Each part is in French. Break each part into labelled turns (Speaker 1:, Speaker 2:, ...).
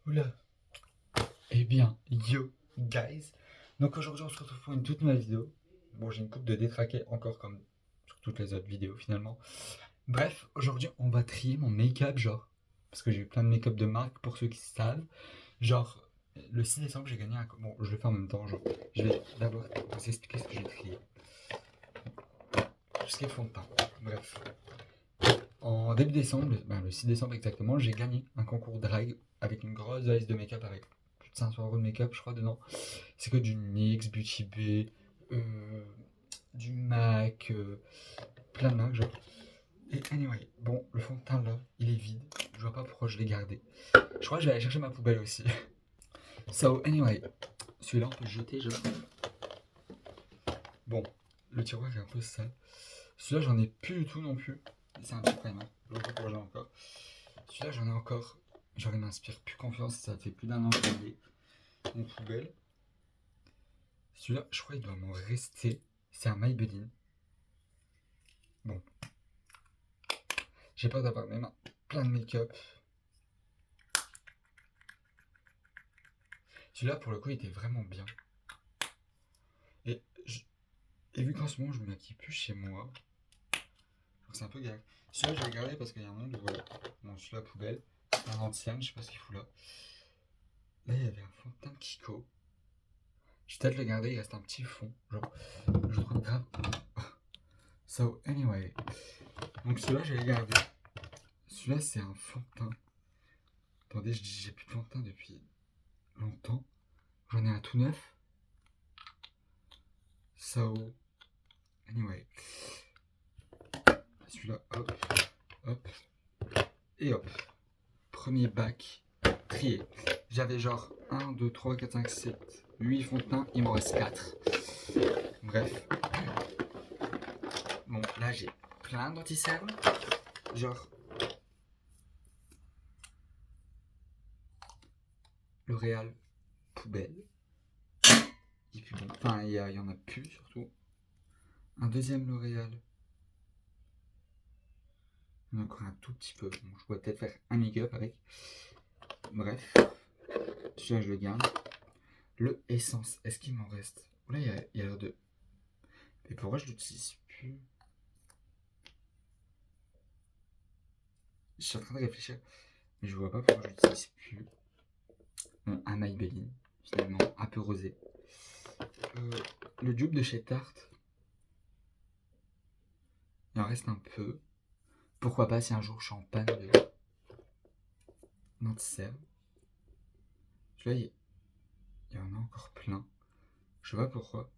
Speaker 1: Oula. Eh bien, yo, guys. Donc aujourd'hui, on se retrouve pour une toute nouvelle vidéo. Bon, j'ai une coupe de détraqué encore comme sur toutes les autres vidéos finalement. Bref, aujourd'hui, on va trier mon make-up, genre. Parce que j'ai eu plein de make-up de marque pour ceux qui savent. Genre, le 6 décembre, j'ai gagné un. Bon, je le fais en même temps, genre. Je vais d'abord vous expliquer ce que j'ai trié. Tout ce qui est fond de teint. Bref. En début décembre, le 6 décembre exactement, j'ai gagné un concours drag avec une grosse valise de make-up avec plus de 500 € de make-up, je crois, dedans. C'est que du NYX, Beauty Bay, du MAC, plein de marques, genre. Et anyway, bon, le fond de teint là, il est vide. Je vois pas pourquoi je l'ai gardé. Je crois que je vais aller chercher ma poubelle aussi. So, anyway, celui-là, on peut le jeter, genre. Bon, le tiroir est un peu sale. Celui-là, j'en ai plus du tout non plus. C'est un petit primer. Je vois pas pourquoi j'en ai encore. Celui-là, j'en ai encore. Genre, il m'inspire plus confiance. Ça fait plus d'un an que je l'ai. Mon poubelle. Celui-là, je crois qu'il doit m'en rester. C'est un Maybelline. Bon. J'ai peur d'avoir mes mains plein de make-up. Celui-là, pour le coup, il était vraiment bien. Et, et vu qu'en ce moment, je me maquille plus chez moi, c'est un peu galère. Celui-là, je vais le garder parce qu'il y a un monde où, voilà. Bon, celui-là, poubelle. C'est un ancien, je sais pas ce qu'il fout là. Là, il y avait un fond de teint Kiko. Je vais peut-être le garder, il reste un petit fond. Genre, je trouve grave. So, anyway. Donc, celui-là, je vais le garder. Celui-là, c'est un fond de teint. Attendez, je dis j'ai plus de fond de teint depuis longtemps. J'en ai un tout neuf. So, anyway. Celui-là, hop, hop, et hop. Premier bac trié. J'avais genre 1, 2, 3, 4, 5, 7, 8 fonds de teint. Il m'en reste 4. Bref. Bon, là, j'ai plein d'anti-cernes. Genre, L'Oréal poubelle. Il est plus bon. Enfin, il y en a plus surtout. Un deuxième L'Oréal. Il y en a encore un tout petit peu. Bon, je pourrais peut-être faire un make-up avec. Bref. Celui-là, je le garde. Le Essence. Est-ce qu'il m'en reste? Là, il y a l'air de. Mais pourquoi je l'utilise plus? Je suis en train de réfléchir. Mais je vois pas pourquoi je l'utilise plus. Bon, un Maybelline. Finalement, un peu rosé. Le dupe de chez Tarte. Il en reste un peu. Pourquoi pas si un jour je suis en panne de d'anti-cerne. Celui-là, il y en a encore plein. Je sais pas pourquoi.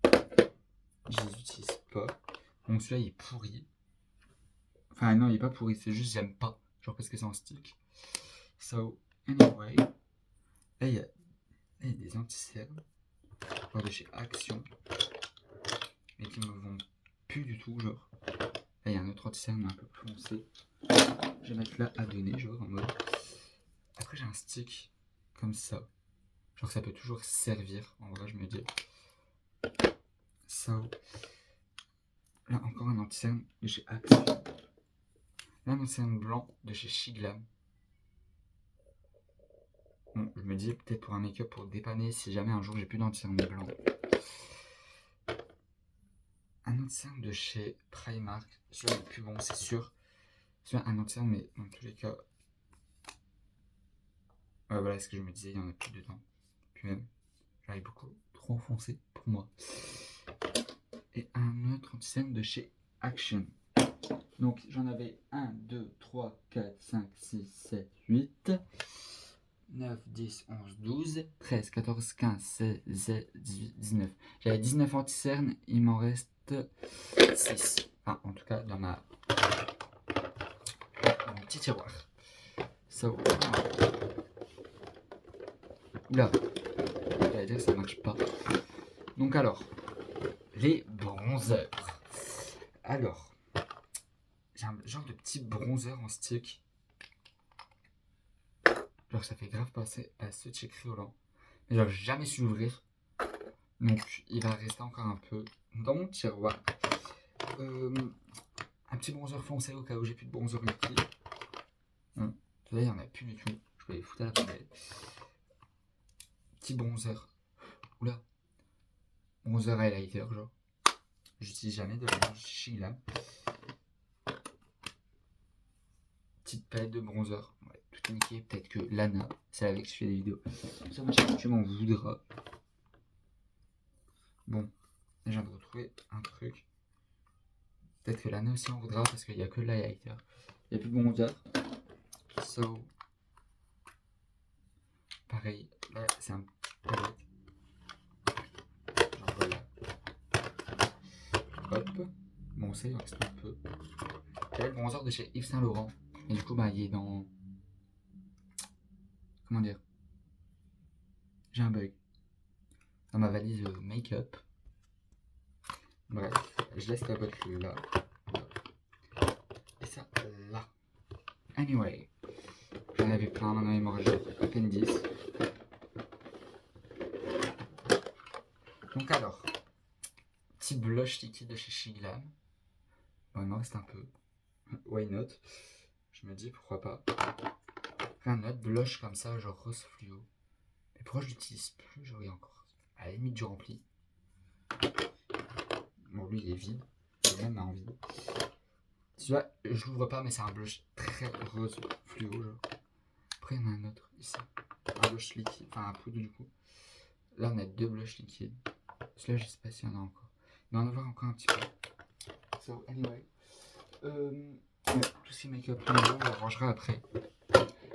Speaker 1: Je les utilise pas. Donc celui-là, il est pourri. Enfin, non, il est pas pourri. C'est juste j'aime pas. Genre parce que c'est en stick. So, anyway. Là, il y a des anti-cernes. De chez Action. Mais qui me vont plus du tout. Genre. Là, il y a un autre anti-cerne un peu plus foncé. Je vais mettre là à donner. Genre en mode. Après, j'ai un stick comme ça. Genre, ça peut toujours servir. En vrai, je me dis. So. Là, encore un anti-cerne de chez Action. Là, un anti-cerne blanc de chez Shiglam. Bon, je me dis peut-être pour un make-up pour dépanner si jamais un jour j'ai plus d'anti-cerne blanc. Un anti-cerne de chez Primark. Celui-là est plus bon, c'est sûr. Celui-là, un anti-cerne, mais dans tous les cas. Voilà ce que je me disais, il n'y en a plus dedans. Puis même, j'arrive beaucoup trop enfoncé pour moi. Et un autre anti-cerne de chez Action. Donc j'en avais 1, 2, 3, 4, 5, 6, 7, 8. 9, 10, 11, 12, 13, 14, 15, 16, 17, 18, 19. J'avais 19 anti-cernes, il m'en reste 6. Enfin, en tout cas, dans mon petit tiroir. So, là, j'allais dire que ça marche pas. Donc alors, les bronzers. Alors, j'ai un genre de petit bronzer en stick. Genre, ça fait grave passer à ce check Riolan. Mais genre, j'ai jamais su l'ouvrir. Donc, il va rester encore un peu dans mon tiroir. Un petit bronzer foncé au cas où j'ai plus de bronzer liquide. Là, il n'y en a plus du tout. Je vais les foutre à la poubelle. Petit bronzer. Oula. Bronzer highlighter, genre. J'utilise jamais de la Chez Glam. Petite palette de bronzer. Ouais, tout est niqué. Peut-être que Lana, c'est avec que je fais des vidéos. Ça, moi, tu m'en voudras. Bon, je viens de retrouver un truc. Peut-être que Lana aussi en voudra parce qu'il n'y a que l'highlighter. Il n'y a plus de bronzer. So, pareil, là, c'est un petit palette. Genre voilà. Hop. Bon, ça, il en reste un peu. J'avais le bronzer de chez Yves Saint Laurent. Et du coup, bah, il est dans. Comment dire? J'ai un bug. Dans ma valise make-up. Bref, je laisse la boîte là. Et ça, là. Anyway. J'en avais plein, maintenant il m'en reste à peine 10. Donc alors, petit blush liquide de chez Shiglam. Bon, il m'en reste un peu. Why not? Je me dis pourquoi pas. Un autre blush comme ça, genre rose fluo. Mais pourquoi je l'utilise plus? J'aurais encore. À la limite du rempli. Bon, lui il est vide. J'ai même envie. Tu vois, je l'ouvre pas, mais c'est un blush très rose fluo. Genre. Après, il y en a un autre ici. Un blush liquide, enfin un poudre du coup. Là, on a deux blushs liquides. Celui-là, je sais pas s'il y en a encore. Il va en avoir encore un petit peu. So, anyway. Ouais, tout ce qui est make-up, on le rangera après.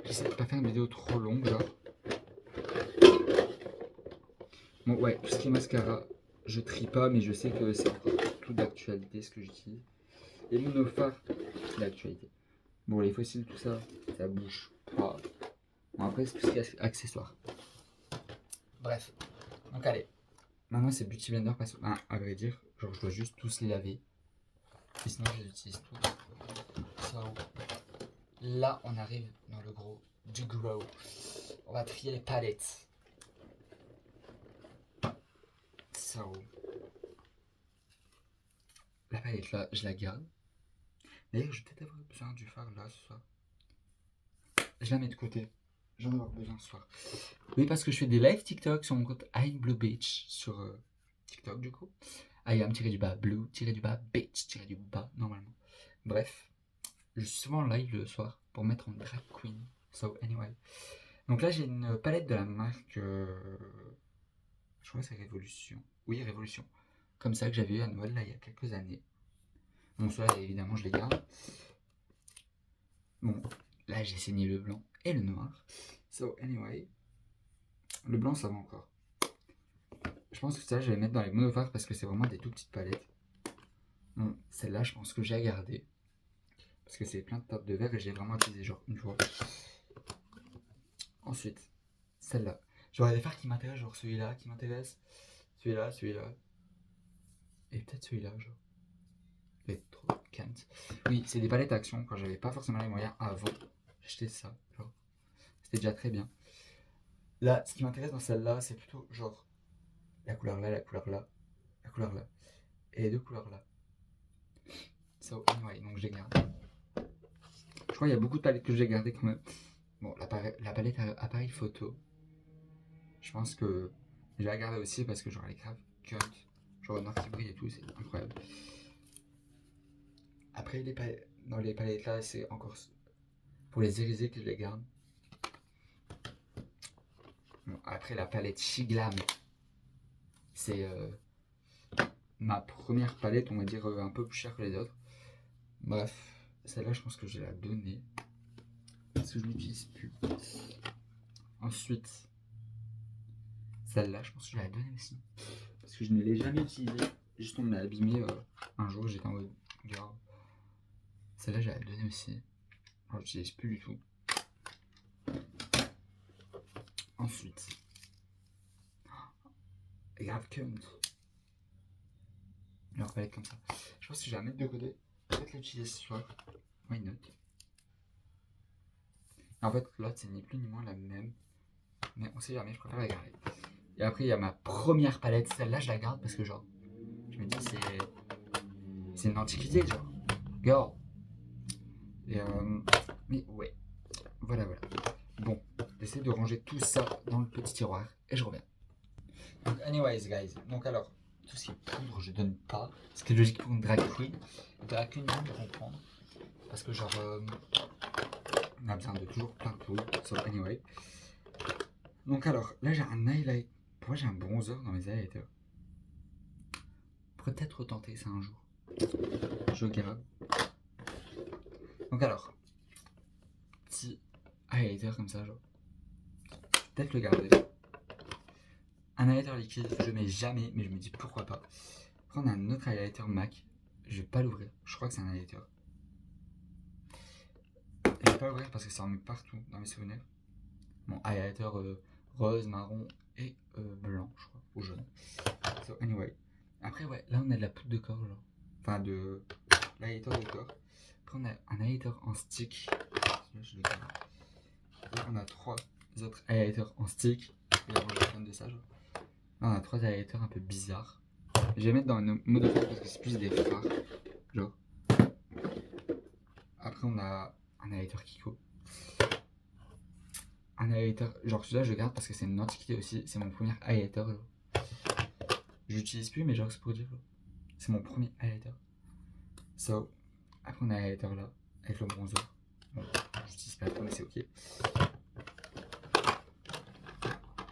Speaker 1: J'essaie de pas faire une vidéo trop longue, genre. Bon, ouais, tout ce qui est mascara, je trie pas, mais je sais que c'est encore tout d'actualité ce que j'utilise. Et mon phare, d'actualité. Bon, les fossiles, tout ça, ça bouge pas. Bon, après, c'est tout ce qui est accessoires. Bref. Donc, allez. Maintenant, c'est Beauty Blender parce que, à vrai dire, genre, je dois juste tous les laver. Et sinon, je les utilise tous. So, là, on arrive dans le gros du gros. On va trier les palettes. So, la palette là, je la garde. D'ailleurs, je vais peut-être avoir besoin du fard là ce soir. Je la mets de côté. J'en ai avoir besoin ce soir. Oui, parce que je fais des live TikTok sur mon compte I'm Blue Beach sur TikTok du coup. I am blue-beach-bitch-bas normalement. Bref, je suis souvent en live le soir pour mettre en drag queen. So anyway. Donc là j'ai une palette de la marque, je crois que c'est Révolution. Oui, Révolution. Comme ça que j'avais eu à Noël là il y a quelques années. Bon ça évidemment je les garde. Bon, là j'ai saigné le blanc et le noir. So anyway. Le blanc ça va encore. Je pense que ça je vais mettre dans les monophares parce que c'est vraiment des tout petites palettes. Bon, celle-là je pense que j'ai à garder. Parce que c'est plein de teintes de verre et j'ai vraiment utilisé genre une fois. Ensuite, celle-là. J'aurais des fards qui m'intéressent, genre celui-là qui m'intéresse. Celui-là, celui-là. Et peut-être celui-là, genre. Mais trop can't. Oui, c'est des palettes action quand j'avais pas forcément les moyens avant. J'achetais ça, genre. C'était déjà très bien. Là, ce qui m'intéresse dans celle-là, c'est plutôt genre la couleur là, la couleur là, la couleur là. Et les deux couleurs là. So, anyway, donc je les garde. Je crois qu'il y a beaucoup de palettes que j'ai gardées quand même. Bon, la palette appareil photo. Je pense que je vais la garder aussi parce que genre elle est grave cut. Genre noir qui brille et tout, c'est incroyable. Après, dans les palettes là, c'est encore pour les irisés que je les garde. Bon, après, la palette Shiglam, c'est ma première palette, on va dire un peu plus chère que les autres. Bref, celle-là, je pense que je vais la donner parce que je l'utilise plus. Ensuite, celle-là, je pense que je vais la donner aussi parce que je ne l'ai jamais utilisée. Juste on me l'a abîmé un jour, j'étais en mode grave. Celle-là, je vais la donner aussi. Alors, je l'utilise plus du tout. Ensuite, grave cunt. Alors, palette comme ça. Je pense que je vais la mettre de côté. Peut-être l'utiliser ce soir. Why not? En fait, l'autre, c'est ni plus ni moins la même. Mais on sait jamais, je préfère la garder. Et après, il y a ma première palette. Celle-là, je la garde parce que, genre, je me dis, c'est une antiquité, genre. Girl. Et mais ouais. Voilà, voilà. Bon. essayer de ranger tout ça dans le petit tiroir et je reviens. Donc, anyways, guys. Donc, alors, tout ce qui est poudre, je donne pas. Ce qui est logique pour une drag queen. Une drag queen vient de comprendre. Parce que, genre, on a besoin de toujours plein de poudre. So, anyway. Donc, alors, là, j'ai un highlight. Pourquoi j'ai un bronzer dans mes highlighters? Peut-être tenter ça un jour. Je garde. Donc, alors, petit highlighter comme ça, genre. Peut-être le garder. Un highlighter liquide, je mets jamais, mais je me dis pourquoi pas. Après, on a un autre highlighter MAC. Je vais pas l'ouvrir. Je crois que c'est un highlighter. Je vais pas l'ouvrir parce que ça en met partout dans mes souvenirs. Mon highlighter rose, marron et blanc, je crois, ou jaune. So, anyway. Après, ouais, là on a de la poudre de corps, genre. Enfin, de l'highlighter de corps. Après, on a un highlighter en stick. Là, je le garde. Là, on a 3 autres highlighters en stick. Et là, je suis de ça, genre. Là, on a 3 highlighters un peu bizarres. Je vais mettre dans le mode de parce que c'est plus des phares. Genre. Après, on a un highlighter Kiko. Un highlighter. Genre, celui-là, je garde parce que c'est une antiquité aussi. C'est mon premier highlighter. J'utilise plus, mais genre, c'est pour dire. C'est mon premier highlighter. So. Après, on a un highlighter là. Avec le bronzer. Bon, j'utilise pas trop, mais c'est ok.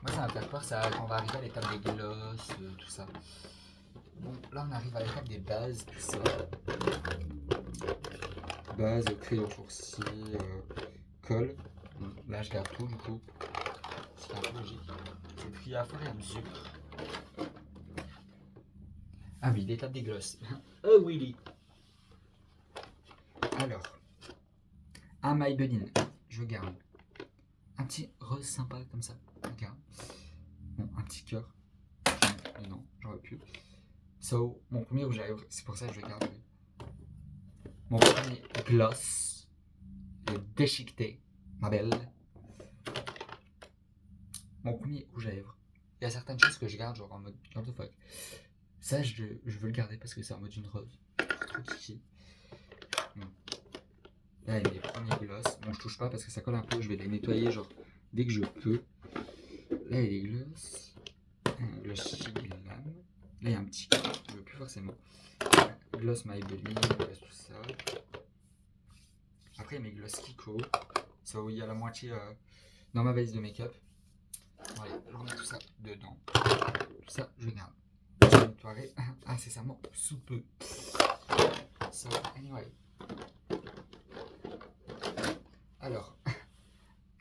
Speaker 1: Moi, ça va me faire peur, ça, quand on va arriver à l'étape des glosses, tout ça. Bon, là, on arrive à l'étape des bases, tout ça. Base, crayon sourcil, colle. Bon, là, je garde tout, du coup. C'est un peu logique. C'est trié à fur et à mesure. Ah oui, l'étape des glosses. Oh, Willy. Alors, un Maybelline, je garde. Un petit rose sympa comme ça, je garde. Bon, un petit cœur. Non, j'aurais pu. So, mon premier rouge à lèvres, c'est pour ça que je le garde. Mon premier gloss, le déchiqueté, ma belle. Mon premier rouge à lèvres. Il y a certaines choses que je garde, genre en mode what the fuck. Ça, je veux le garder parce que c'est en mode une rose. Trop kiki. Là, il y a mes premiers gloss. Bon, je touche pas parce que ça colle un peu. Je vais les nettoyer, genre, dès que je peux. Là, il y a les gloss. Un gloss Chiglam. Là, il y a un petit. Je veux plus forcément. Gloss Maybelline, gloss tout ça. Après, il y a mes gloss Kiko. Ça, où il y a la moitié dans ma valise de make-up. Bon, allez, je remets tout ça dedans. Tout ça, je garde. Je vais nettoyer incessamment sous peu. So, anyway. Alors,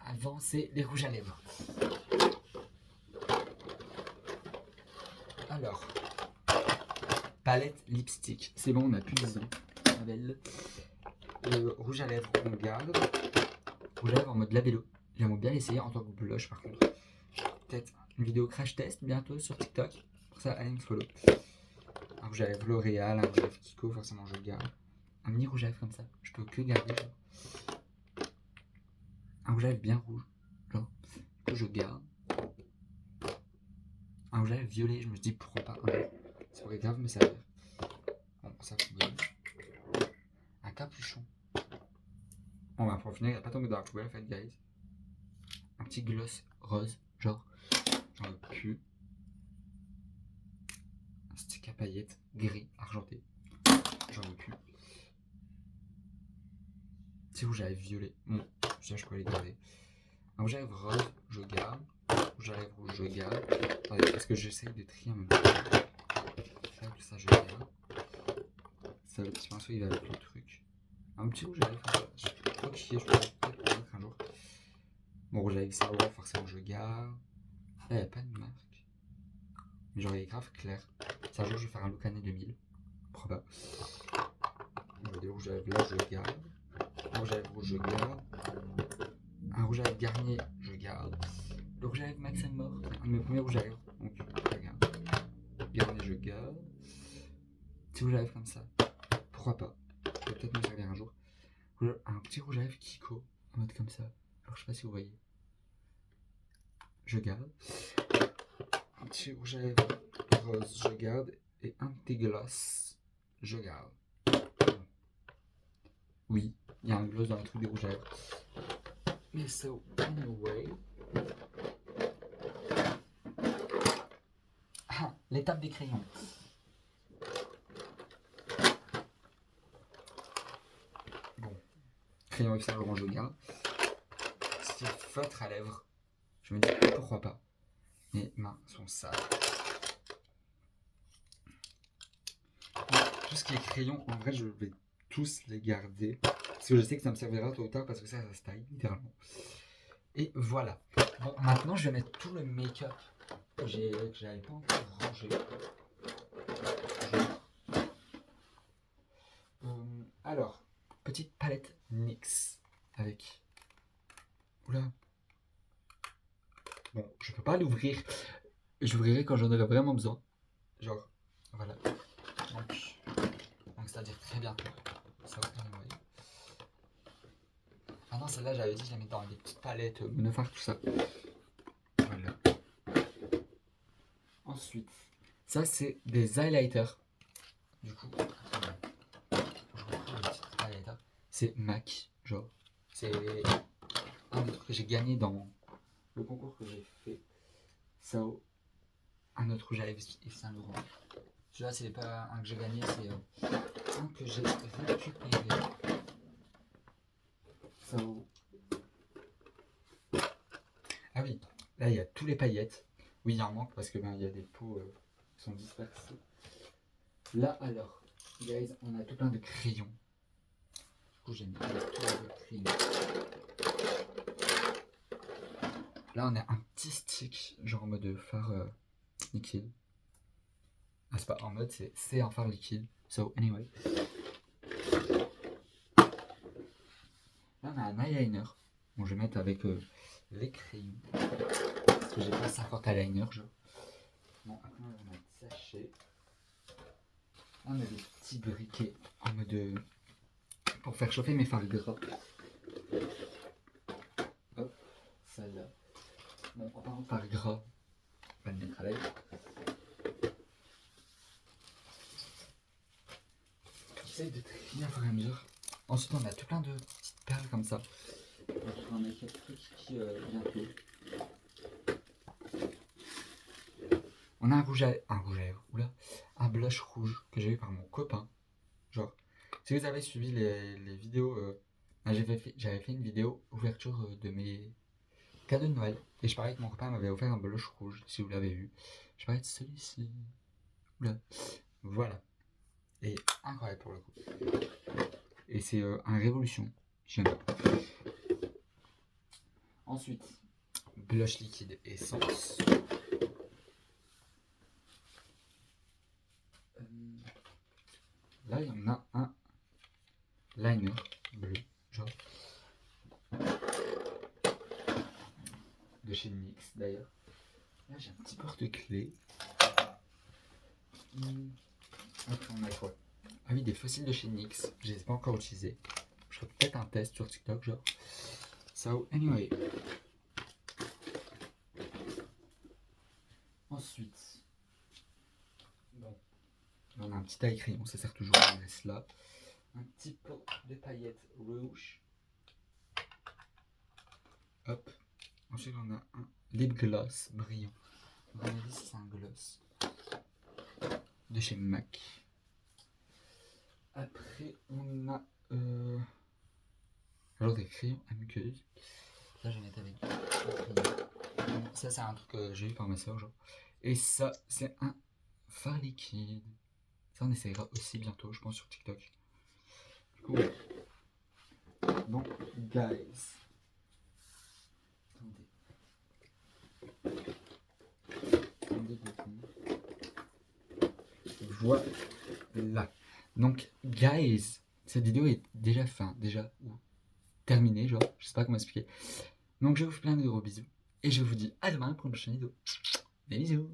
Speaker 1: avancer les rouges à lèvres. Alors, palette lipstick. C'est bon, on a plus 10 ans. La belle. Le rouge à lèvres, on garde. Rouge à lèvres en mode labello. J'aimerais bien l'essayer en tant que blush par contre. Peut-être une vidéo crash test bientôt sur TikTok. Pour ça, allez me follow. Un rouge à lèvres L'Oréal, un rouge à lèvres Kiko, forcément je le garde. Un mini rouge à lèvres comme ça, je peux que garder. Genre. Un rouge à lèvres bien rouge, genre, que je garde. Un rouge à lèvres violet, je me dis pourquoi pas un jour. Ça pourrait grave me servir. Bon, ça finit. Un capuchon. Bon, bah pour finir, il n'a pas tombé dans la poubelle, en fait, guys. Un petit gloss rose, genre, j'en veux plus. Un stick à paillettes, gris, argenté. J'en veux plus. Petit rouge à lèvres violet. Bon, je peux les garder. Un rouge à lèvres rose, je garde. Rouge à lèvres rouge, je garde. Attendez, parce que j'essaye de trier en même temps. Ça, tout ça, je garde. Ça, le petit pinceau, il va avec le truc. Un petit rouge à lèvres, je peux pas chier, je peux peut-être le mettre un jour. Mon rouge à lèvres Saint Laurent, forcément, je garde. Là, il n'y a pas de marque. Mais genre, il est grave clair. C'est un jour, je vais faire un look année 2000. Pourquoi pas. Le rouge à lèvres là, je garde. Un rouge à lèvres rouge, je garde. Un rouge à lèvres Garnier, je garde. Le rouge à lèvres Max Mort, un de mes premiers rouges à lèvres, donc je garde. Garnier, je garde. Petit rouge à lèvres comme ça, pourquoi pas. Ça peut peut-être me servir un jour. Un petit rouge à lèvres Kiko, en mode comme ça. Alors je sais pas si vous voyez. Je garde. Un petit rouge à lèvres rose, je garde. Et un petit gloss, je garde. Oui, il y a un gloss dans le truc des rouges à lèvres. Mais so, anyway. L'étape des crayons. Bon, crayon Excel orange au gars. C'est feutre à lèvres. Je me dis pourquoi pas. Mes mains sont sales. Tout ce qui est crayon, en vrai, je vais tous les garder. Parce que je sais que ça me servira tôt ou tard parce que ça se taille littéralement. Et voilà. Bon, maintenant, je vais mettre tout le make-up que j'avais pas encore rangé. Alors, petite palette NYX avec. Oula. Bon, je peux pas l'ouvrir. J'ouvrirai quand j'en aurai vraiment besoin. Genre, voilà. Donc c'est-à-dire très bientôt. Ça va bien, ouais. Ah non, celle-là, j'avais dit, je la mets dans des petites palettes, monophare, tout ça. Voilà. Ensuite, ça, c'est des highlighters. Du coup, je reprends le petit highlighter. C'est MAC, genre. C'est un des trucs que j'ai gagné dans le concours que j'ai fait. Ça, un autre rouge à lèvres Yves Saint Laurent. Celui-là, c'est pas un que j'ai gagné, c'est un que j'ai récupéré. Ça, ah oui, là, il y a tous les paillettes. Oui, il y en manque parce que il y a des pots qui sont dispersés. Là, alors, guys, on a tout plein de crayons. Du coup, j'ai mis tout les crayons. Là, on a un petit stick, genre en mode phare liquide. Ah, c'est pas en mode, c'est un phare liquide. So, anyway. Là, on a un eyeliner. Bon, je vais mettre avec les crayons. Parce que j'ai pas 50 eyeliners, genre. Bon, après, on va mettre sachet. Là, on a des petits briquets en mode. Pour faire chauffer mes fards gras. Hop, celle-là. Bon, en parlant de fards gras, on va le mettre à l'aide. J'essaie de trier au fur et à mesure. Ensuite, on a tout plein de petites perles comme ça. On a quelques trucs qui bientôt. On a un rouge à lèvres, oula, un blush rouge que j'ai eu par mon copain. Genre, si vous avez suivi les vidéos, j'avais fait une vidéo ouverture de mes cadeaux de Noël. Et je parlais que mon copain m'avait offert un blush rouge, si vous l'avez vu. Je parlais de celui-ci. Oula, voilà. Et incroyable pour le coup. Et c'est un Révolution. J'aime bien. Ensuite, blush liquide essence. Là, il y en a un liner bleu, genre. De chez NYX d'ailleurs. Là, j'ai un petit porte-clés. Après, on a quoi? Ah oui, des fossiles de chez NYX. Je les ai pas encore utilisés. Je ferai peut-être un test sur TikTok, genre. So, anyway. Ensuite, bon, on a un petit taille crayon, ça sert toujours, on laisse là. Un petit pot de paillettes rouges. Hop. Ensuite, on a un lip gloss brillant. On va dire si c'est un gloss. De chez MAC. Après, on a alors des crayons à muqueuse. Là, je vais mettre avec des crayons. Bon, ça, c'est un truc que j'ai eu par ma soeur, genre. Et ça, c'est un fard liquide. Ça, on essaiera aussi bientôt, je pense, sur TikTok. Du coup, bon, guys. Attendez. Voilà. Donc, guys, cette vidéo est déjà fin, ou terminée, genre, je sais pas comment expliquer. Donc, je vous fais plein de gros bisous. Et je vous dis à demain pour une prochaine vidéo. Des bisous.